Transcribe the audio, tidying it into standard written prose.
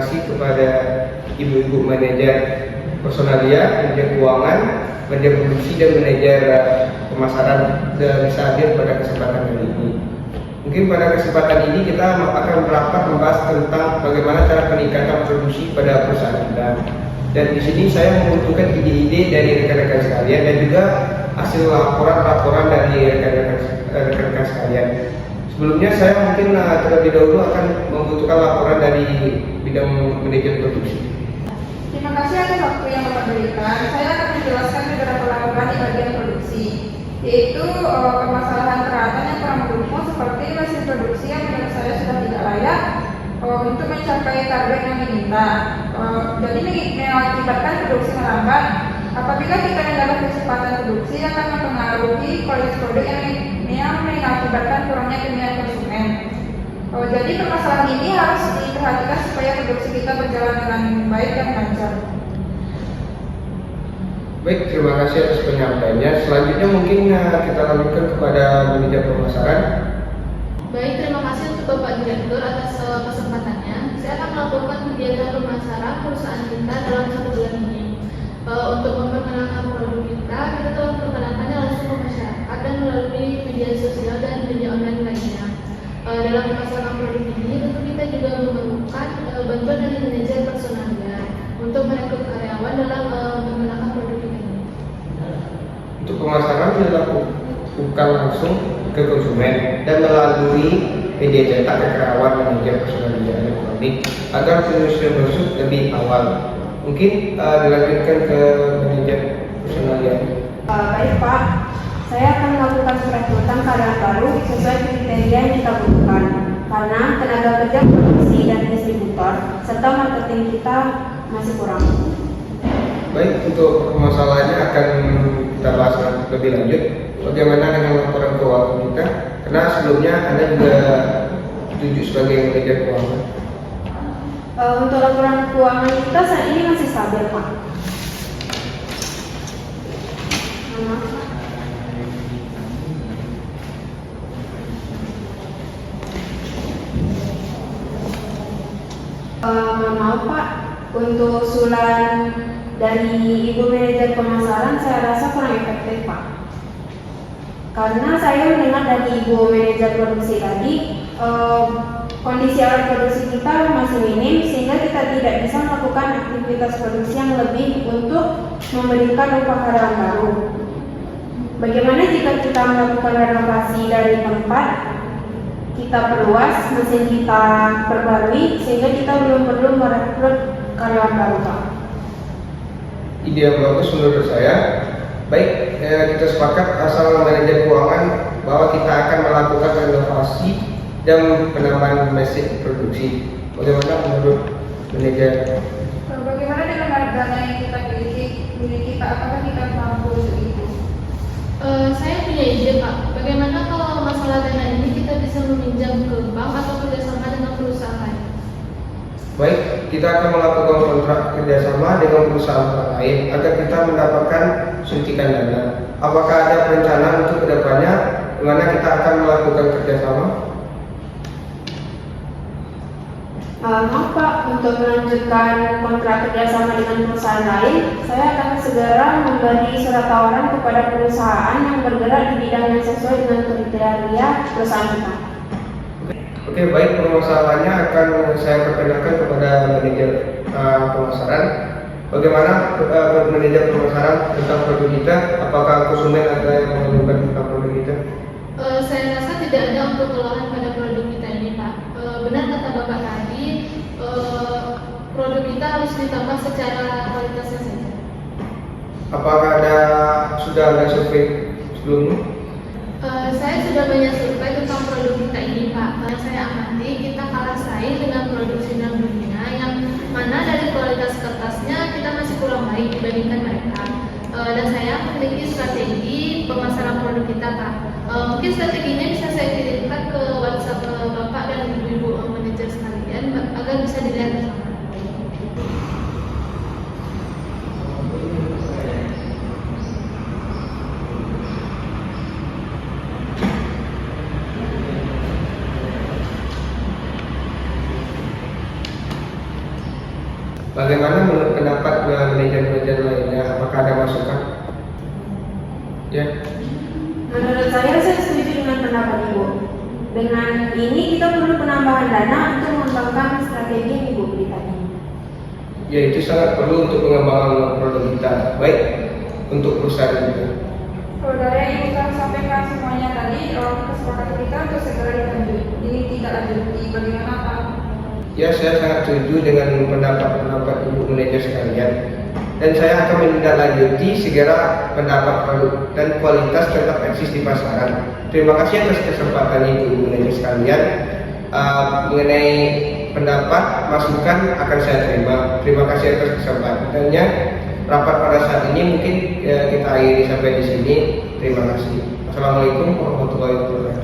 kasih kepada ibu-ibu manajer personalia, manajer keuangan, manajer produksi, dan manajer pemasaran dan bisa hadir pada kesempatan kali ini. Mungkin pada kesempatan ini kita akan merapat membahas tentang bagaimana cara peningkatan produksi pada perusahaan kita. Dan di sini saya membutuhkan ide-ide dari rekan-rekan sekalian dan juga hasil laporan-laporan dari rekan-rekan sekalian. Sebelumnya saya mungkin terlebih dahulu akan membutuhkan laporan dari bidang manajer produksi. Terima kasih atas waktu yang Bapak berikan. Saya akan menjelaskan beberapa laporan di bagian produksi, yaitu permasalahan peralatan yang kurang mendukung seperti mesin produksi yang menurut saya sudah tidak layak untuk mencapai target yang diminta. Jadi mengakibatkan produksi melambat. Apabila kita mendapat kecepatan produksi akan mempengaruhi kualitas produk yang mengakibatkan kurangnya pilihan konsumen. Jadi permasalahan ini harus diperhatikan supaya produksi kita berjalan dengan baik dan lancar. Baik, terima kasih atas penyampaiannya. Selanjutnya mungkin kita lanjutkan kepada manajer pemasaran. Baik, terima kasih untuk Bapak Direktur atas kesempatannya. Saya akan melakukan kegiatan pemasaran perusahaan kita dalam 1 bulan ini. Untuk memperkenalkan produk kita telah memperkenalkannya langsung ke masyarakat dan melalui media sosial dan media online lainnya. Dalam memasarkan produk ini, tentu kita juga memerlukan bantuan dari manajer personalia untuk merekrut karyawan dalam memperkenalkan produk ini. Untuk pemasaran dilakukan langsung ke konsumen dan melalui media cetak ke karyawan manajer personalia elektronik agar penyusunan masuk lebih awal. Mungkin dilanjutkan ke manajer personalia. Baik Pak, saya akan melakukan perekrutan karyawan baru sesuai kriteria yang kita butuhkan. Karena tenaga kerja produksi dan distributor serta marketing kita masih kurang. Baik, untuk permasalahannya akan kita bahas lebih lanjut. Bagaimana dengan laporan keuangan kita? Karena sebelumnya Anda juga ditunjuk sebagai manajer keuangan. Untuk laporan keuangan kita saat ini masih stabil Pak. Mohon maaf Pak, untuk usulan dari Ibu Manajer Pemasaran saya rasa kurang efektif Pak. Karena saya mendengar dari Ibu Manajer Produksi tadi, kondisi alat produksi kita masih minim sehingga kita tidak bisa melakukan aktivitas produksi yang lebih untuk memberikan upah karyawan baru. Bagaimana jika kita melakukan renovasi dari tempat, kita perluas, mesin kita perbarui sehingga kita belum perlu merekrut karyawan baru Pak. Ide yang bagus menurut saya. Baik, kita sepakat asal manajer keuangan bahwa kita akan melakukan renovasi dan penambahan mesin produksi. Bagaimana menurut manajer? Bagaimana dengan dana yang kita miliki Pak? Apakah kita mampu untuk itu? Saya punya ide Pak. Bagaimana kalau masalah dana ini kita bisa meminjam ke bank atau kerjasama dengan perusahaan lain? Baik, kita akan melakukan kontrak kerjasama dengan perusahaan lain agar kita mendapatkan suntikan dana. Apakah ada perencanaan untuk kedepannya di mana kita akan melakukan kerjasama? Maaf Pak, untuk melanjutkan kontrak kerjasama dengan perusahaan lain, saya akan segera memberi surat tawaran kepada perusahaan yang bergerak di bidang yang sesuai dengan kriteria perusahaan kita. Oke, baik, permasalahannya akan saya perkenalkan kepada manajer pemasaran. Bagaimana manajer pemasaran tentang produk kita? Apakah konsumen ada yang mengeluhkan tentang produk kita? Saya rasa tidak ada untuk keluhan pada produk kita ini Pak. Benar kata Bapak tadi, produk kita harus ditambah secara kualitasnya saja. Apakah sudah ada survei sebelumnya? Saya sudah banyak survei tentang produk kita ini Pak. Karena saya amati kita kalah saing dengan produk sinar dunia yang mana dari kualitas kertasnya kita masih kurang baik dibandingkan mereka. Dan saya memiliki strategi pemasaran produk kita Pak. Mungkin strateginya bisa saya kirimkan ke WhatsApp Bapak dan Ibu manajer sekalian agar bisa dilihat bersama. Bagaimana menurut pendapat manajer-manajer lainnya? Apakah ada masukan? Ya. Menurut saya setuju dengan pendapat Ibu. Dengan ini kita perlu penambahan dana untuk mengembangkan strategi yang Ibu beri tadi. Ya, itu sangat perlu untuk pengembangan produk kita, baik untuk perusahaan juga. Saudara yang Ibu telah sampaikan semuanya tadi, kesepakatan kita untuk segera ditindaklanjuti. Bagaimana Pak? Ya, saya sangat setuju dengan pendapat Ibu manajer sekalian. Dan saya akan menindaklanjuti segera pendapat produk dan kualitas tetap eksis di pasaran. Terima kasih atas kesempatan Ibu manajer sekalian. Mengenai pendapat, masukan akan saya terima. Terima kasih atas kesempatannya. Rapat pada saat ini mungkin kita akhiri sampai di sini. Terima kasih. Assalamualaikum warahmatullahi wabarakatuh.